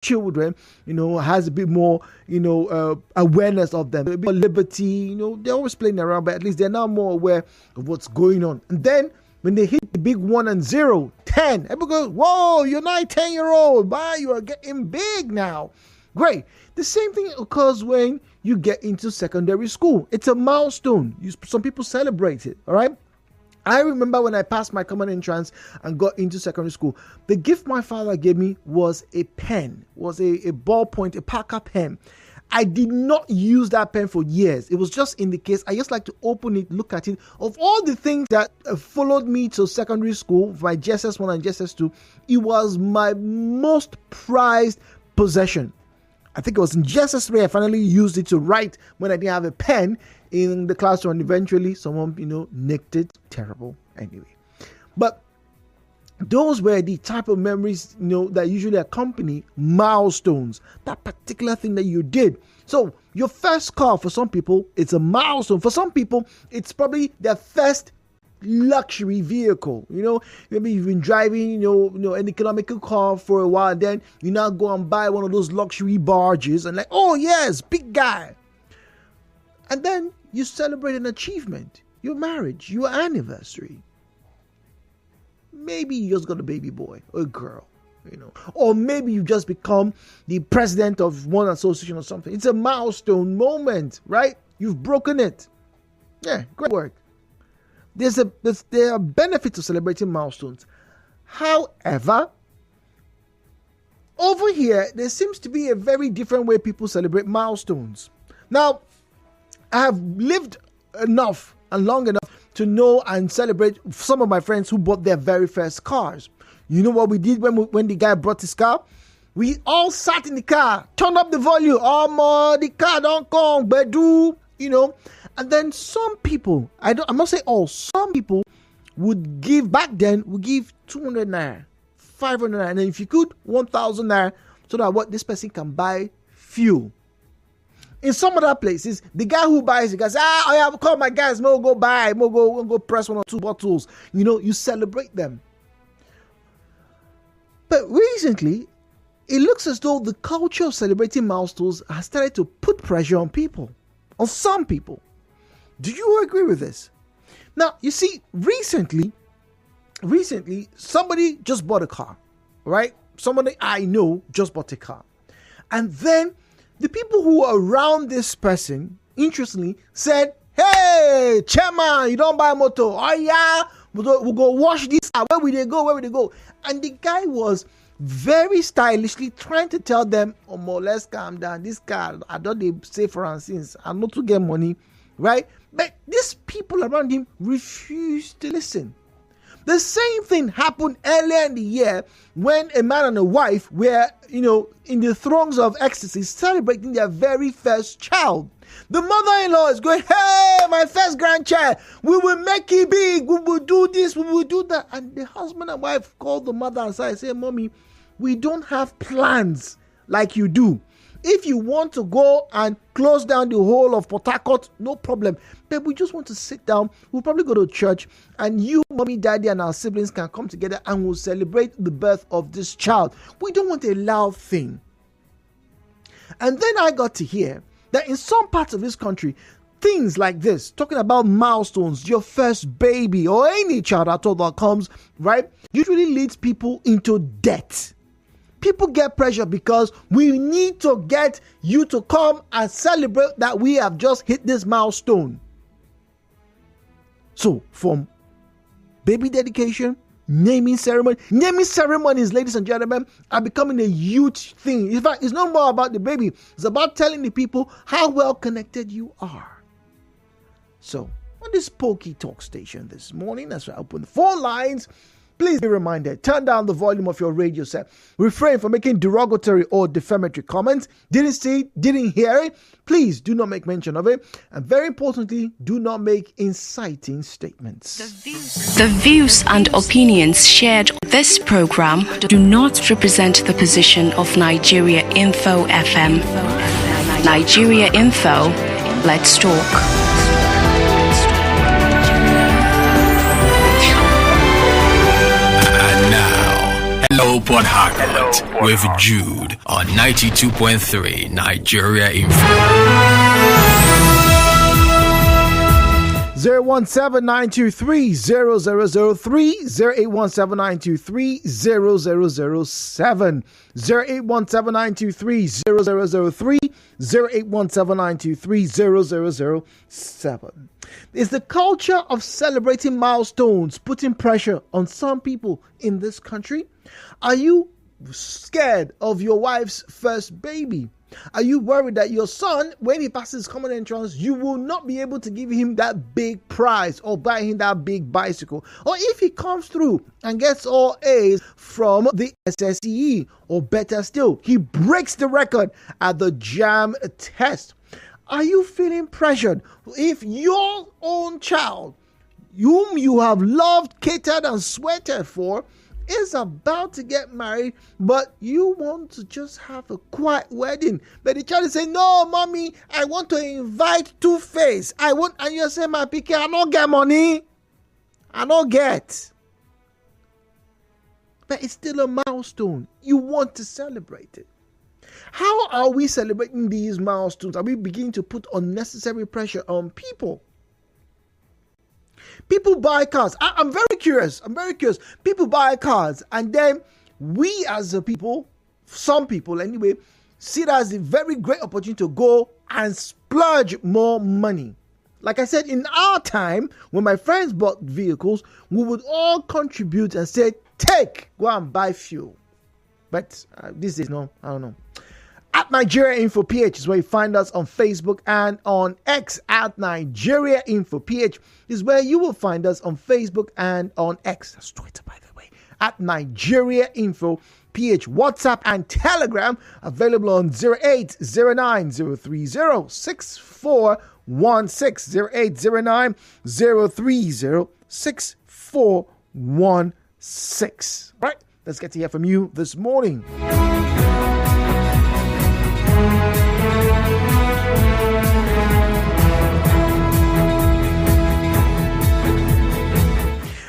children, has a bit more, awareness of them, a bit more liberty. They're always playing around, but at least they're now more aware of what's going on. And then when they hit the big 1 and 0, 10, everybody goes, whoa, you're not a 10-year-old. Wow, you are getting big now. Great. The same thing occurs when you get into secondary school. It's a milestone. Some people celebrate it, all right? I remember when I passed my common entrance and got into secondary school, the gift my father gave me was a pen, was a ballpoint, a Parker pen. I did not use that pen for years. It was just in the case. I just like to open it, look at it. Of all the things that followed me to secondary school, my JSS1 and JSS2, it was my most prized possession. I think it was in JSS3 I finally used it to write when I didn't have a pen in the classroom, and eventually someone, nicked it. Terrible. Anyway. But those were the type of memories, that usually accompany milestones. That particular thing that you did. So your first car, for some people, it's a milestone. For some people, it's probably their first luxury vehicle. Maybe you've been driving, an economical car for a while, and then you now go and buy one of those luxury barges and oh yes, big guy. And then you celebrate an achievement, your marriage, your anniversary. Maybe you just got a baby boy or a girl, or maybe you just become the president of one association or something. It's a milestone moment, right? You've broken it. Yeah, great work. There are benefits of celebrating milestones. However, over here, there seems to be a very different way people celebrate milestones. Now, I have lived enough and long enough to know and celebrate some of my friends who bought their very first cars. You know what we did when the guy brought his car? We all sat in the car, turned up the volume. Oh, the car don't come, bedu, And then some people, I'm not saying all, some people would give, back then, would give 200 naira, 500 naira, and then if you could, 1,000 naira, so that this person can buy fuel. In some other places, the guy who buys, the guy says, I have called my guys, go buy, go press 1 or 2 bottles. You celebrate them. But recently, it looks as though the culture of celebrating milestones has started to put pressure on people, on some people. Do you agree with this? Now, you see, recently, somebody just bought a car, right? Somebody I know just bought a car. And then the people who were around this person, interestingly, said, hey, chairman, you don't buy a motor. Oh, yeah, we'll go wash this car. Where will they go? And the guy was very stylishly trying to tell them, let's calm down. This car, I don't say for instance, I'm not to get money, right? But these people around him refused to listen. The same thing happened earlier in the year when a man and a wife were, in the throes of ecstasy celebrating their very first child. The mother-in-law is going, hey, my first grandchild, we will make it big, we will do this, we will do that. And the husband and wife called the mother aside and said, Mommy, we don't have plans like you do. If you want to go and close down the whole of Port Harcourt, no problem. But we just want to sit down. We'll probably go to church, and you, mommy, daddy, and our siblings can come together and we'll celebrate the birth of this child. We don't want a loud thing. And then I got to hear that in some parts of this country, things like this, talking about milestones, your first baby, or any child at all that comes, right, usually leads people into debt. People get pressure because we need to get you to come and celebrate that we have just hit this milestone. So, from baby dedication, naming ceremonies, ladies and gentlemen, are becoming a huge thing. In fact, it's not more about the baby. It's about telling the people how well connected you are. So, on this Pokey Talk station this morning, as I open the phone lines, please be reminded, turn down the volume of your radio set. Refrain from making derogatory or defamatory comments. Didn't see it, didn't hear it. Please do not make mention of it. And very importantly, do not make inciting statements. The views and opinions shared on this program do not represent the position of Nigeria Info FM. Nigeria Info, let's talk. Hello, but Haggard with Jude on 92.3 Nigeria Info. 017-923-0003, 0817923-0007, 0817923-0003, 0817923-0007. Is the culture of celebrating milestones putting pressure on some people in this country? Are you scared of your wife's first baby? Are you worried that your son, when he passes common entrance, you will not be able to give him that big prize or buy him that big bicycle? Or if he comes through and gets all A's from the SSE, or better still, he breaks the record at the JAM test. Are you feeling pressured if your own child, whom you have loved, catered, and sweated for, is about to get married, but you want to just have a quiet wedding? But the child is saying, "No, mommy, I want to invite Two-Face. And you're saying, "My pikin, I don't get money. I don't get." But it's still a milestone. You want to celebrate it. How are we celebrating these milestones? Are we beginning to put unnecessary pressure on people? People buy cars. I'm very curious. People buy cars, and then we as a people, some people anyway, see it as a very great opportunity to go and splurge more money. Like I said, in our time, when my friends bought vehicles, we would all contribute and say, go and buy fuel. But this is no, I don't know. At Nigeria Info PH is where you find us on Facebook, and on X at Nigeria Info PH is where you will find us on Facebook and on X. That's Twitter, by the way. At Nigeria Info PH. WhatsApp and Telegram available on 08090306416, 0306416. Right, let's get to hear from you this morning.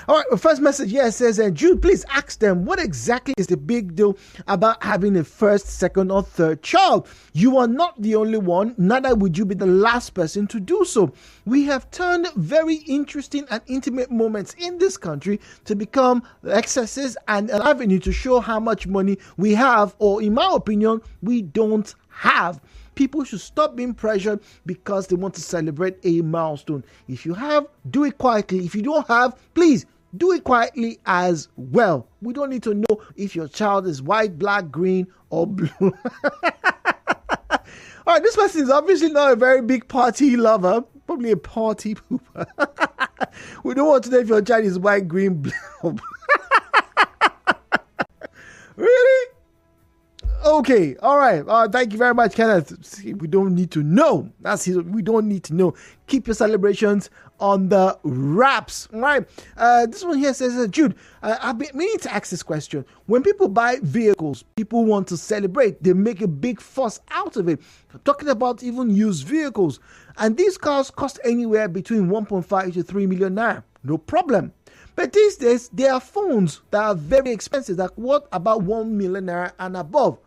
All right, the first message here says, Jude, please ask them, what exactly is the big deal about having a first, second, or third child? You are not the only one, neither would you be the last person to do so. We have turned very interesting and intimate moments in this country to become excesses and an avenue to show how much money we have, or in my opinion, we don't have. People should stop being pressured because they want to celebrate a milestone. If you have, do it quietly. If you don't have, please do it quietly as well. We don't need to know if your child is white, black, green, or blue. All right, this person is obviously not a very big party lover, probably a party pooper. We don't want to know if your child is white, green, blue, or blue. Really? Okay, all right. Thank you very much, Kenneth. We don't need to know. We don't need to know. Keep your celebrations on the wraps. All right. This one here says, Jude, I've been meaning to ask this question. When people buy vehicles, people want to celebrate. They make a big fuss out of it. I'm talking about even used vehicles. And these cars cost anywhere between 1.5 to 3 million naira. No problem. But these days, there are phones that are very expensive, that worth about 1 million naira and above.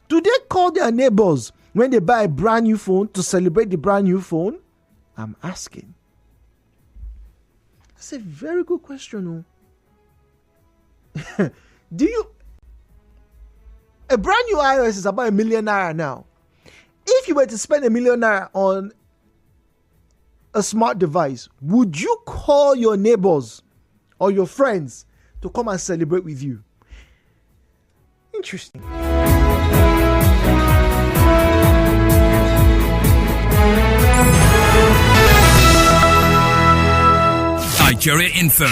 Do they call their neighbors when they buy a brand new phone to celebrate the brand new phone? I'm asking. That's a very good question. Do you... A brand new iOS is about 1 million naira now. If you were to spend 1 million naira on a smart device, would you call your neighbors or your friends to come and celebrate with you? Interesting. Nigeria Info.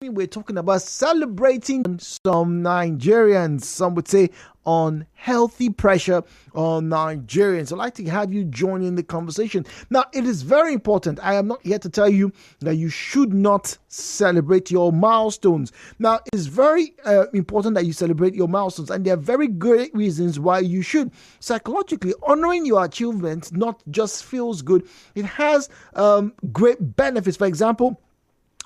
we're talking about celebrating some Nigerians, some would say unhealthy pressure on Nigerians. I'd like to have you join in the conversation. Now, it is very important. I am not here to tell you that you should not celebrate your milestones. Now, it's very important that you celebrate your milestones, and there are very great reasons why you should. Psychologically, honoring your achievements not just feels good, it has great benefits. For example,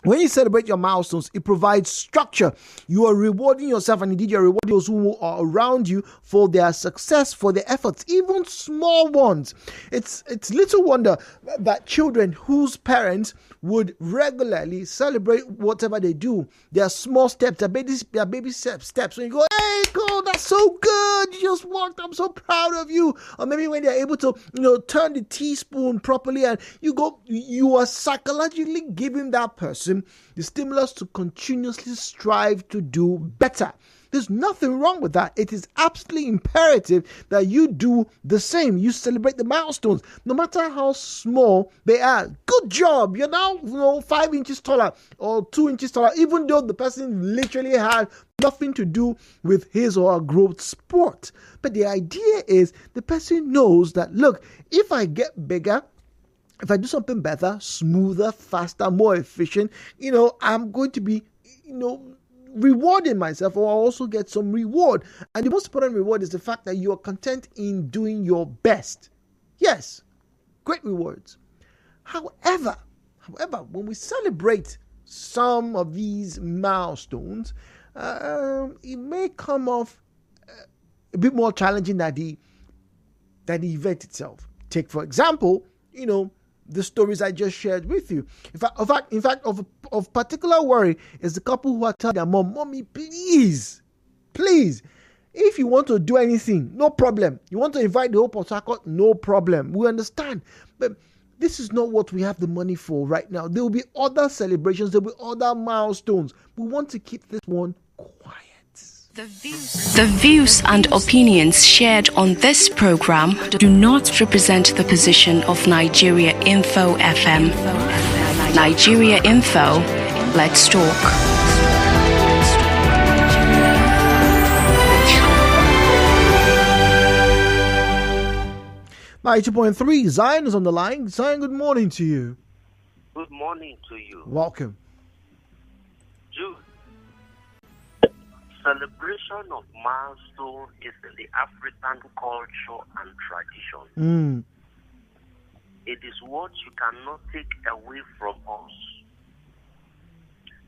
when you celebrate your milestones, it provides structure. You are rewarding yourself, and indeed you're rewarding those who are around you for their success, for their efforts, even small ones. It's little wonder that children whose parents would regularly celebrate whatever they do, their small steps, their baby steps. When you go, hey, cool, that's so good, you just walked, I'm so proud of you. Or maybe when they're able to, turn the teaspoon properly, and you are psychologically giving that person the stimulus to continuously strive to do better. There's nothing wrong with that. It is absolutely imperative that you do the same. You celebrate the milestones, no matter how small they are. Good job. You're now 5 inches taller or 2 inches taller, even though the person literally had nothing to do with his or her growth sport. But the idea is the person knows that, look, if I get bigger, if I do something better, smoother, faster, more efficient, I'm going to be, rewarding myself, or I'll also get some reward. And the most important reward is the fact that you are content in doing your best. Yes, great rewards. However, when we celebrate some of these milestones, it may come off a bit more challenging than the event itself. Take, for example, the stories I just shared with you. In fact, of particular worry is the couple who are telling their mom, "Mommy, please, if you want to do anything, no problem. You want to invite the whole Port Harcourt, no problem. We understand. But this is not what we have the money for right now. There will be other celebrations, there will be other milestones. We want to keep this one quiet." The views and opinions shared on this program do not represent the position of Nigeria Info FM. Nigeria Info, let's talk. 92.3, Zion is on the line. Zion, good morning to you. Good morning to you. Welcome. Jude, celebration of milestone is in the African culture and tradition. It is what you cannot take away from us.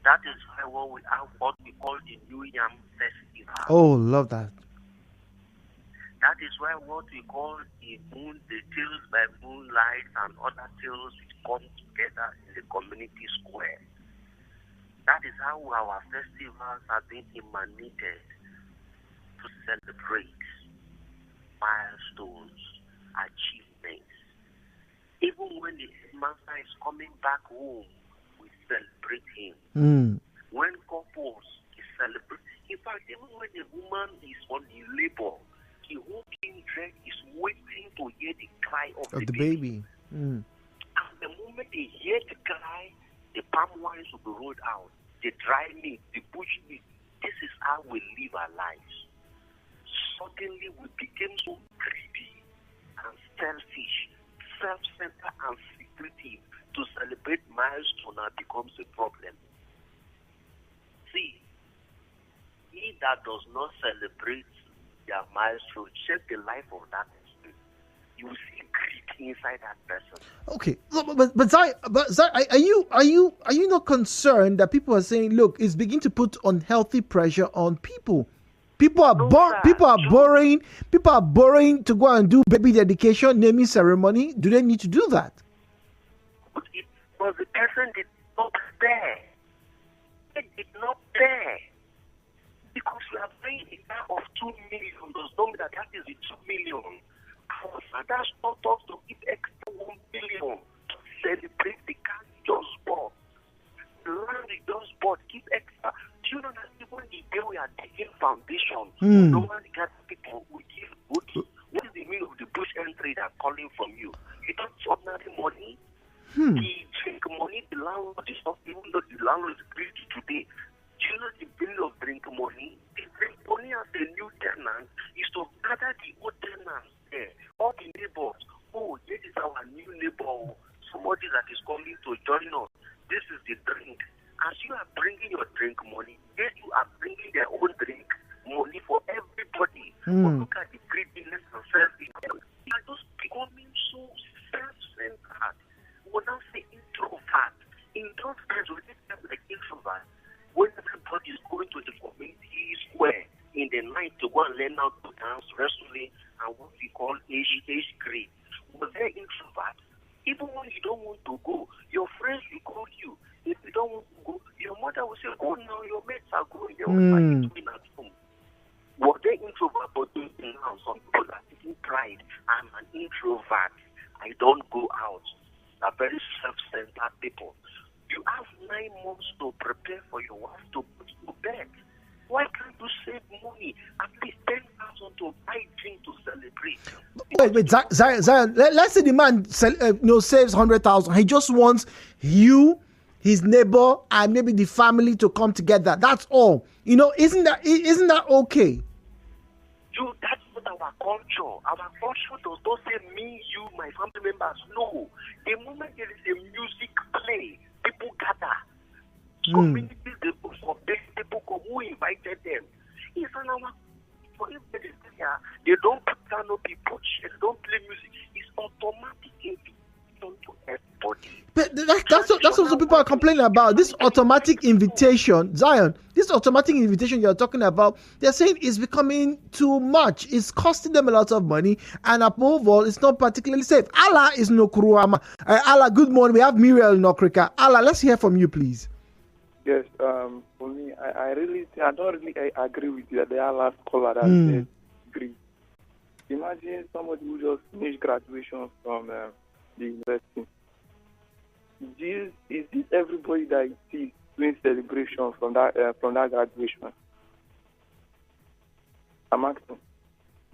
That is why we have what we call the New Yam Festival. Oh, love that. That is why what we call the Tales by Moonlight and other tales which come together in the community square. That is how our festivals have been emanated to celebrate milestones, achievements. Even when the headmaster is coming back home, we celebrate him. When couples is celebrating, in fact, even when the woman is on the labor, the whole kindred is waiting to hear the cry of the baby. And the moment they hear the cry, the palm wines will be rolled out. The dry meat, the bush meat. This is how we live our lives. Suddenly we became so greedy and selfish, self-centered and secretive. To celebrate milestone now becomes a problem. See, he that does not celebrate their milestone, check the life of that person. You will see greed inside that person. Okay, but Zai, are you not concerned that people are saying, look, it's beginning to put unhealthy pressure on people? People are borrowing to go and do baby dedication, naming ceremony. Do they need to do that? But the person did not bear. It did not bear. Because we are paying a car of 2 million does not mean that is the 2 million. Our fathers taught us to give extra 1 billion to celebrate the car we just bought. The land we just bought, give extra. Do you know that even the day we are taking foundation, normally got people who give good. What is the meaning of the bush entry that are calling from you? You don't ordinary money. He take money, the landlord is not, even though the landlord is greedy today, you know the bill of drink money? The drink money as a new tenant is to gather the old tenants there, all the neighbors. Oh, this is our new neighbor, somebody that is coming to join us. This is the drink. As you are bringing your drink money, yes, you are bringing their own drink money for everybody. But look at the greediness and self-interest. They are just becoming so self-centered. We will now say introvert. In those times, we think like introvert. When everybody is going to the community square in the night to go and learn how to dance, wrestling, and what we call age grade. Was there introvert? Even when you don't want to go, your friends will call you. If you don't want to go, your mother will say, "Go now, your mates are going. What are you doing at home?" Was there introvert? But now some people are taking pride. I'm an introvert. I don't go out. They're very self-centered people. You have 9 months to prepare for your wife to put to bed. Why can't you save money? At least 10,000 to buy drink to celebrate. Wait, Zion. Let's say the man saves 100,000. He just wants you, his neighbor, and maybe the family to come together. That's all. Isn't that okay? That's not our culture. Our culture does not say me, you, my family members. No. The moment there is a music play, people gather. Communities, people come, who invited them. It's an hour. For everybody there, they don't put canopy, put shit, they don't play music. It's automatic invitation to everybody. But that's what people are complaining about. This automatic invitation, Zion, this automatic invitation you're talking about, they're saying it's becoming too much. It's costing them a lot of money, and above all, it's not particularly safe. Allah is no kuruama. Allah, good morning. We have Muriel in Okrika. Allah, let's hear from you, please. Yes, for me, I don't really agree with you. The last caller that said agree. Imagine somebody who just finished graduation from the university. Is this everybody that you see doing celebration from that graduation? I'm asking.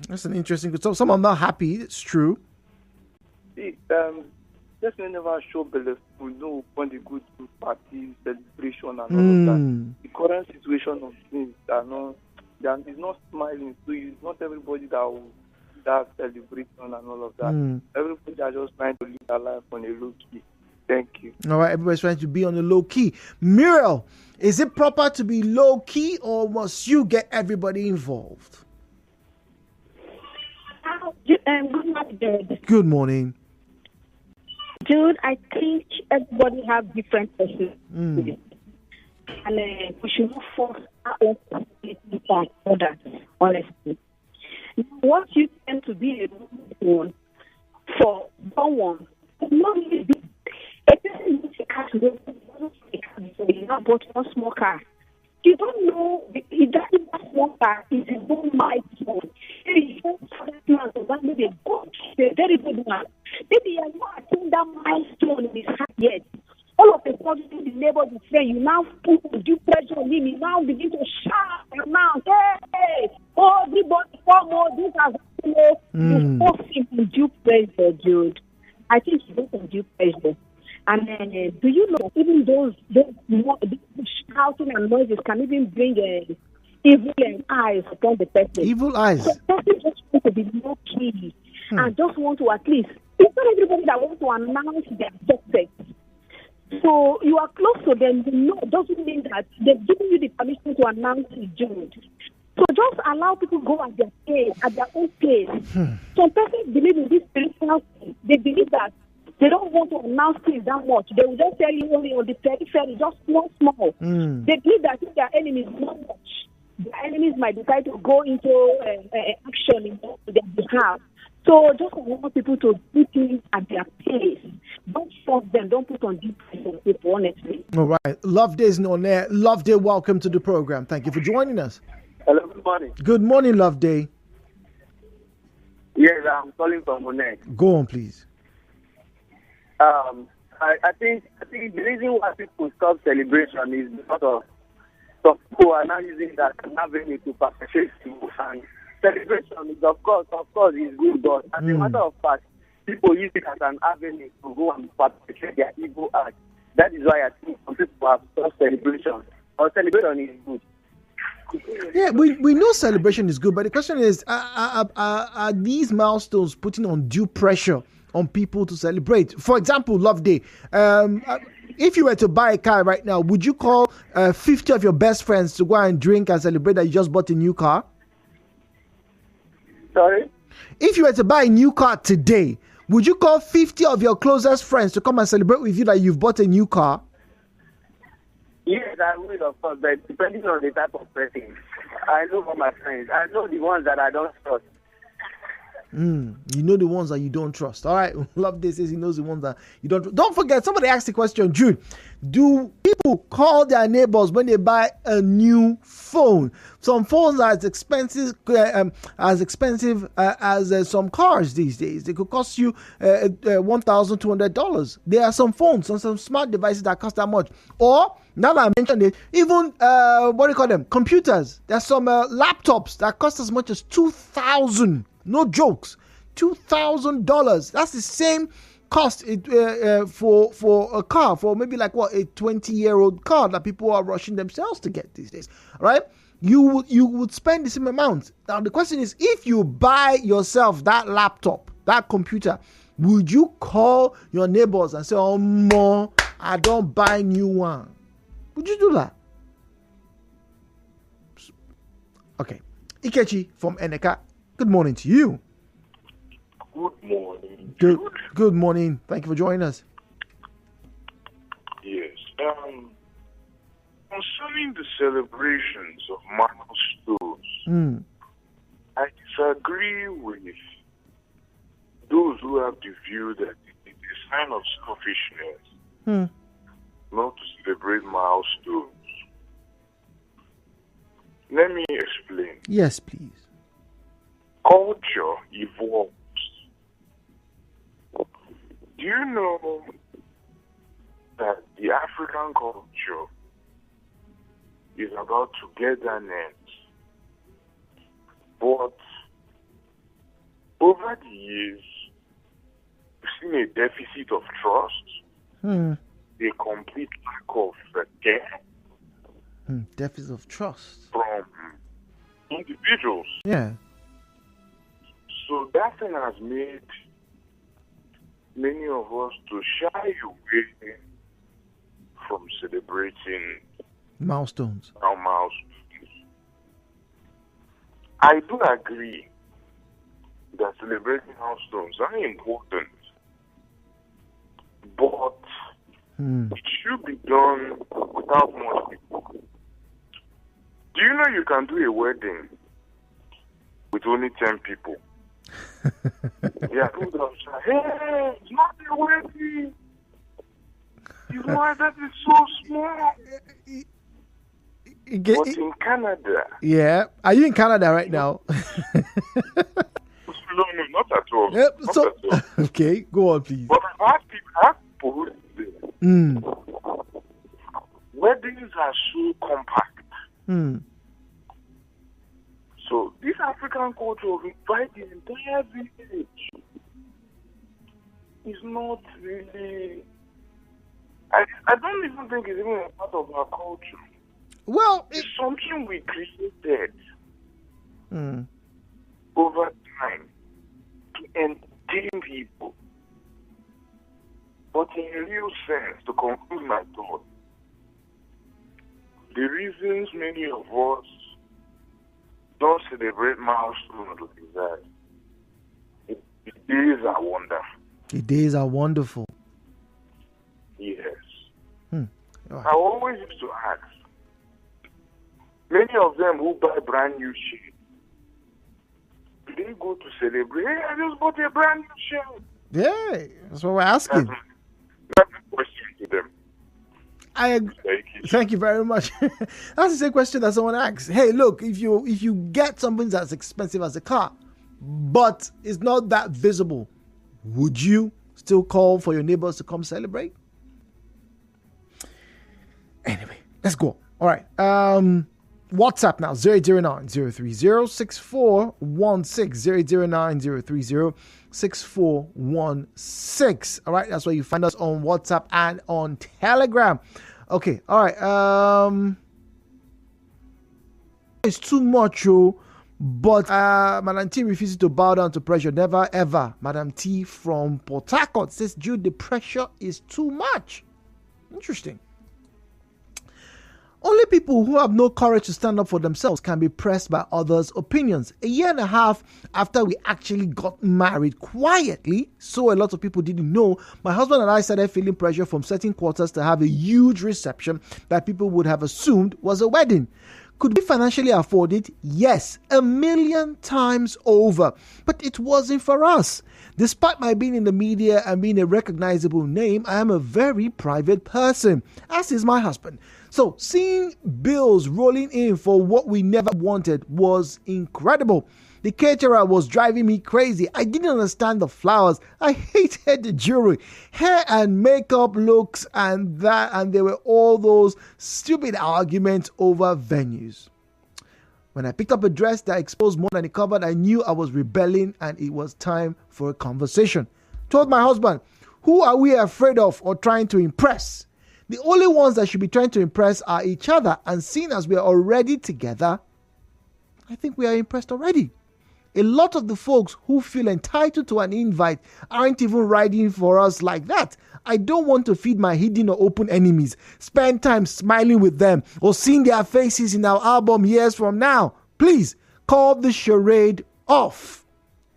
That's an interesting. So some are not happy. It's true. See, just never show belief. We know when they go to parties, celebration, and all of that. The current situation of things is not smiling. So it's not everybody that will that celebration and all of that. Everybody are just trying to live their life on a low key. Thank you. All right, everybody's trying to be on the low key. Muriel, is it proper to be low key, or must you get everybody involved? Good morning, Jude. Good morning. Jude, I think everybody have different personalities. And we should not force our own personality on others, honestly. What you tend to be a one for someone, not really be a person needs a car to go so you not bought one small car. You don't know if that small car is a good milestone. Maybe you don't maybe a very good one. Maybe you are not attaining that milestone in his heart yet. All of a sudden, the neighbor is saying, you now put due pressure on him. You now begin to shout and now, hey, oh, everybody, come on, this has happened. You force him to due pressure, Jude. I think he goes on due pressure. And then, do you know, even those shouting and noises can even bring evil eyes upon the person. Evil eyes. So the person just wants to be more key and just want to at least, it's not everybody that wants to announce their success. So you are close to them, doesn't mean that they've given you the permission to announce it, Jude. So just allow people go at their pace, at their own pace. Some persons believe in this spiritual thing. They believe that they don't want to announce things that much. They will just tell you only on the periphery, just small. They believe that if their enemies not much, their enemies might decide to go into action in their behalf. So just allow people to do things at their pace. Don't force them. Don't put on deep pressure on people, honestly. All right. Love Day is on air. Love Day, welcome to the program. Thank you for joining us. Hello, good morning. Good morning, Love Day. Yes, I'm calling from Monet. Go on, please. I think the reason why people stop celebration is because of some people are now using that avenue to perpetrate evil. And celebration is of course is good, but as a matter of fact, people use it as an avenue to go and perpetrate their evil act. That is why I think some people have stopped celebration. or celebrate on is good. Yeah, we know celebration is good, but the question is, are these milestones putting undue pressure on people to celebrate? For example, Love Day. If you were to buy a car right now, would you call 50 of your best friends to go and drink and celebrate that you just bought a new car? Sorry? If you were to buy a new car today, would you call 50 of your closest friends to come and celebrate with you that you've bought a new car? Yes, I will, of course, but depending on the type of person. I know for my friends. I know the ones that I don't trust. You know the ones that you don't trust. All right. Love this says he knows the ones that you don't. Don't forget, somebody asked the question, Jude. Do people call their neighbors when they buy a new phone? Some phones are as expensive as some cars these days. They could cost you $1,200. There are some phones and some smart devices that cost that much. Or now that I mentioned it, even what do you call them? Computers. There's some laptops that cost as much as $2,000. No jokes, $2,000. That's the same cost for a car, for maybe like a 20-year-old car that people are rushing themselves to get these days. All right, you would spend the same amount. Now the question is, if you buy yourself that laptop, that computer, would you call your neighbors and say, "Oh, no, I don't buy new one"? Would you do that? Okay, Ikechi from Eneka. Good morning to you. Good morning. Good morning. Thank you for joining us. Yes. Concerning the celebrations of milestones, I disagree with those who have the view that it is a sign of selfishness not to celebrate milestones. Let me explain. Yes, please. Culture evolves. Do you know that the African culture is about togetherness? But over the years, we've seen a deficit of trust, a complete lack of care. Deficit of trust from individuals. Yeah. So that thing has made many of us to shy away from celebrating milestones. Our milestones. I do agree that celebrating milestones are important, but it should be done without much people. Do you know you can do a wedding with only 10 people? Yeah, people don't say, "Hey, it's not a wedding. You know that is so small." But in Canada. Yeah. Are you in Canada right now? No, not at all. Yep. Not So, at all. okay, go on, please. But I have people who say, weddings are so compact. So this African culture of invite the entire village is not really. I don't even think it's even a part of our culture. Well, it's something we created over time to entertain people. But in a real sense, to conclude my thought, the reasons many of us don't celebrate milestones like that, the days are wonderful. The days are wonderful. Yes. Right. I always used to ask, many of them who buy brand new shit, do they go to celebrate? Hey, I just bought a brand new shirt. Yeah, that's what we're asking. That's the question to them. Thank you very much. That's the same question that someone asks. Hey, look, if you get something that's expensive as a car, but it's not that visible, would you still call for your neighbors to come celebrate? Anyway, let's go. All right. WhatsApp now, 009-030-6416, 009-030-6416. All right, that's where you find us on WhatsApp and on Telegram. Okay, all right. It's too much, but Madam T refuses to bow down to pressure. Never ever. Madam T from Port Harcourt says, Jude, the pressure is too much. Interesting. Only people who have no courage to stand up for themselves can be pressed by others' opinions. A year and a half after we actually got married quietly, so a lot of people didn't know, my husband and I started feeling pressure from certain quarters to have a huge reception that people would have assumed was a wedding. Could we financially afford it? Yes, 1,000,000 times over. But it wasn't for us. Despite my being in the media and being a recognizable name, I am a very private person, as is my husband. So seeing bills rolling in for what we never wanted was incredible. The caterer was driving me crazy. I didn't understand the flowers. I hated the jewelry, hair and makeup looks, and there were all those stupid arguments over venues. When I picked up a dress that exposed more than it covered, I knew I was rebelling and it was time for a conversation. Told my husband, who are we afraid of or trying to impress? The only ones that should be trying to impress are each other, and seeing as we are already together, I think we are impressed already. A lot of the folks who feel entitled to an invite aren't even riding for us like that. I don't want to feed my hidden or open enemies, spend time smiling with them, or seeing their faces in our album years from now. Please, call the charade off.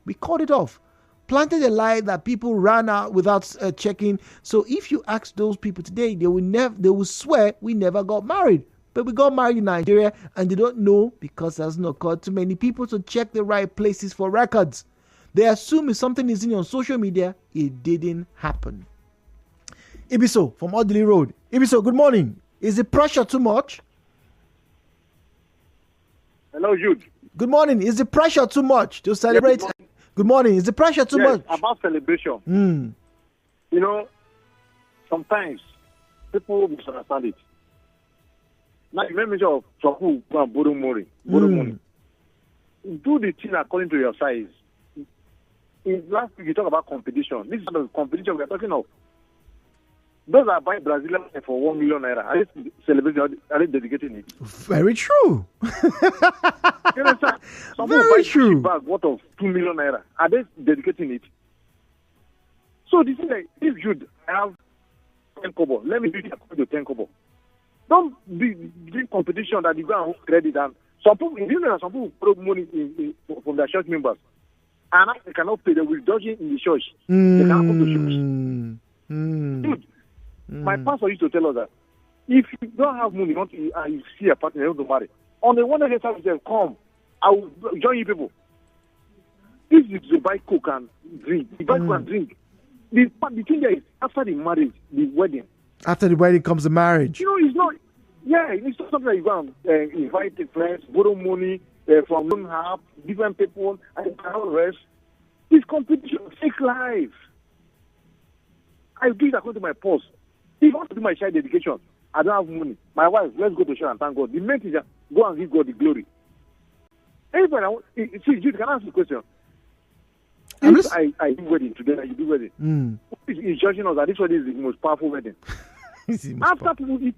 We called it off. Planted a lie that people ran out without checking. So if you ask those people today, they will swear we never got married. But we got married in Nigeria, and they don't know because it hasn't occurred to many people to check the right places for records. They assume if something is in on social media, it didn't happen. Ibiso from Audley Road. Ibiso, good morning. Is the pressure too much? Hello, Jude. Good morning. Is the pressure too much to celebrate? Good morning. Is the pressure too much? About celebration. You know, sometimes people misunderstand it. Now, you mention of some who go and borrow money. Do the thing according to your size. In last week, you talk about competition. This is the competition we are talking of. Those are buying Brazilian for 1 million naira. Are they celebrating? Are they dedicating it? Very true. You understand? Some Very true. Bag worth of 2 million naira. Are they dedicating it? So this is like, if you have 10 kobo, let me do it according to 10 kobo. Don't be doing competition that you go and hold credit. And some people, you know, some people borrow money from their church members, and they cannot pay. They will dodge it in the church. They cannot come to church. Dude, my pastor used to tell us that if you don't have money, you see a partner, you want to marry. On the one hand, he said, "Come, I will join you people." If you buy coke and drink, the thing there is after the marriage, the wedding. After the wedding comes the marriage. You know, it's not. Yeah, it's not something like you go and invite the friends, borrow money from one half, different people, and all the rest. It's competition, fake life. I do it according to my post. If I want to do my child education, I don't have money. My wife, let's go to church and thank God. The main thing is go and give God the glory. Anybody, see, you can ask the question. If I do wedding together, you do wedding. Who is judging us that this wedding is the most powerful wedding? After people eat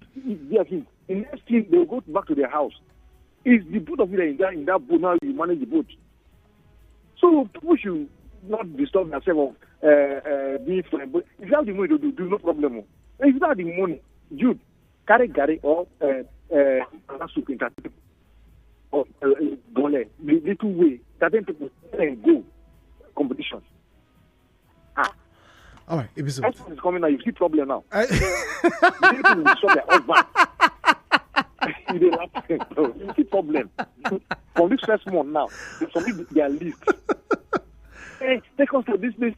their thing, the next thing they will go back to their house. Is the boat of it in that boat, now you manage the boat. So people should not disturb themselves of being friends. But if you have the money to do no problem. If you don't have the money, Jude, carry or soup in or gole, the little way that then people go competition. All right, if it's is coming now, you see problem now. You see problem. From this first month now, some people they are least. Hey, take us to this place.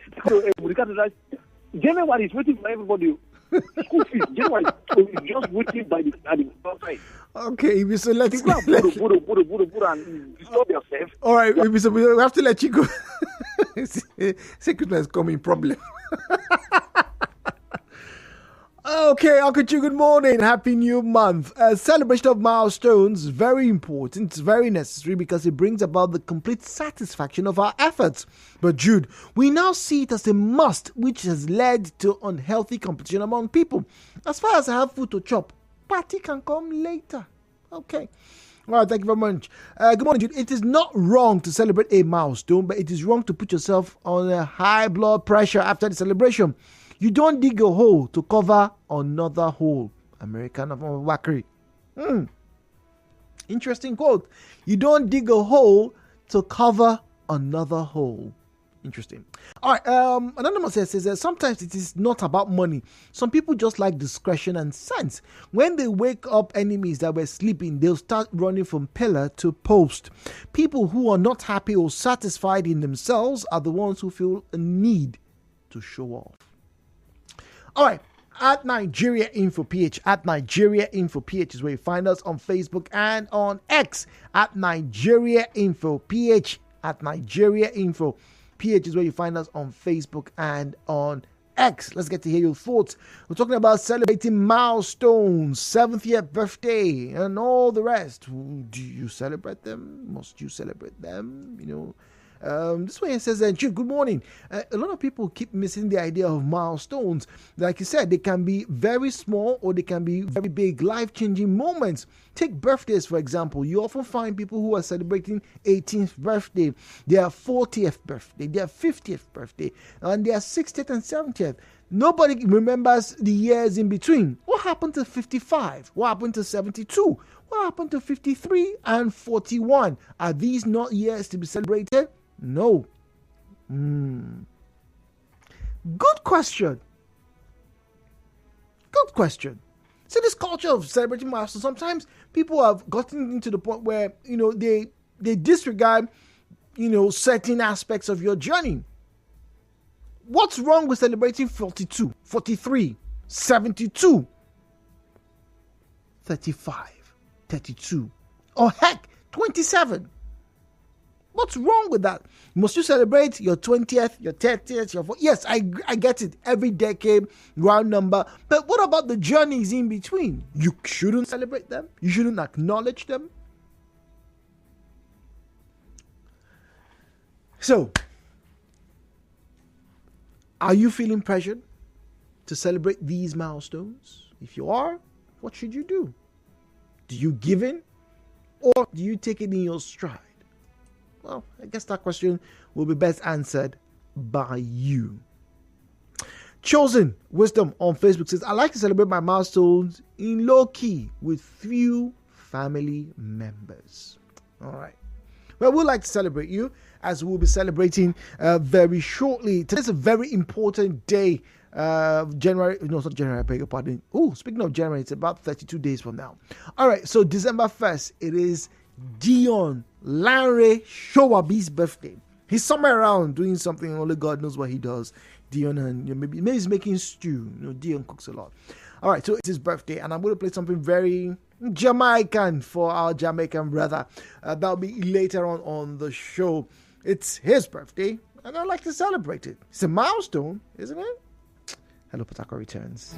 January is waiting for everybody. School fees. January is just waiting at the outside. Okay, so let's go and disturb yourself. All right, so we have to let you go. Secretary is coming problem. Okay, Uncle Chu, good morning. Happy New Month. A celebration of milestones is very important. It's very necessary because it brings about the complete satisfaction of our efforts. But Jude, we now see it as a must, which has led to unhealthy competition among people. As far as I have food to chop, party can come later. Okay. All right, thank you very much. Good morning, Jude. It is not wrong to celebrate a milestone, but it is wrong to put yourself on a high blood pressure after the celebration. You don't dig a hole to cover another hole. American of Wakari. Interesting quote. You don't dig a hole to cover another hole. Interesting. All right. Anonymous says that sometimes it is not about money. Some people just like discretion and sense. When they wake up enemies that were sleeping, they'll start running from pillar to post. People who are not happy or satisfied in themselves are the ones who feel a need to show off. All right. At Nigeria Info PH, at Nigeria Info PH is where you find us on Facebook and on X. At Nigeria Info PH, at Nigeria Info PH is where you find us on Facebook and on X. Let's get to hear your thoughts. We're talking about celebrating milestones, 7th year birthday, and all the rest. Do you celebrate them? Must you celebrate them? This way it says, Chief, good morning. A lot of people keep missing the idea of milestones. Like you said, they can be very small or they can be very big, life-changing moments. Take birthdays, for example. You often find people who are celebrating 18th birthday, their 40th birthday, their 50th birthday, and their 60th and 70th. Nobody remembers the years in between. What happened to 55? What happened to 72? What happened to 53 and 41? Are these not years to be celebrated? No. Good question. Good question. See, this culture of celebrating milestones, sometimes people have gotten into the point where, they disregard, certain aspects of your journey. What's wrong with celebrating 42, 43, 72, 35, 32, or heck, 27? What's wrong with that? Must you celebrate your 20th, your 30th, your 40th? Yes, I get it. Every decade, round number. But what about the journeys in between? You shouldn't celebrate them. You shouldn't acknowledge them. So, are you feeling pressured to celebrate these milestones? If you are, what should you do? Do you give in or do you take it in your stride? Well, I guess that question will be best answered by you. Chosen Wisdom on Facebook says, I like to celebrate my milestones in low key with few family members. All right. Well, we'd like to celebrate you as we'll be celebrating very shortly. Today's a very important day. January, no, it's not January, I beg your pardon. Oh, speaking of January, it's about 32 days from now. All right, so December 1st, it is Dion Lanre Showabi's birthday. He's somewhere around doing something, only God knows what he does. Dion, and maybe he's making stew. Dion cooks a lot. All right, so it's his birthday, and I'm going to play something very Jamaican for our Jamaican brother. That'll be later on the show. It's his birthday, and I'd like to celebrate it. It's a milestone, isn't it? Hello, Patako returns.